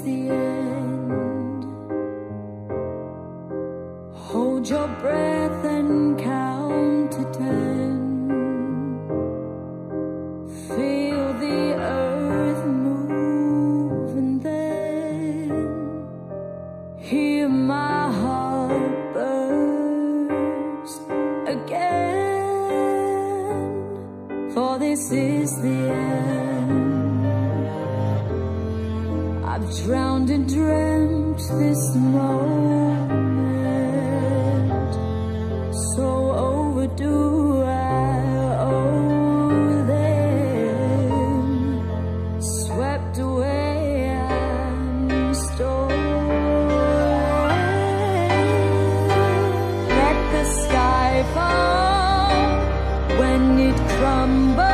the end. Hold your breath and count to 10. Feel the earth move and then hear my heart burst again. For this is the end. I've drowned and dreamt this moment, so overdue I owe them. Swept away and stolen. Let the sky fall when it crumbles.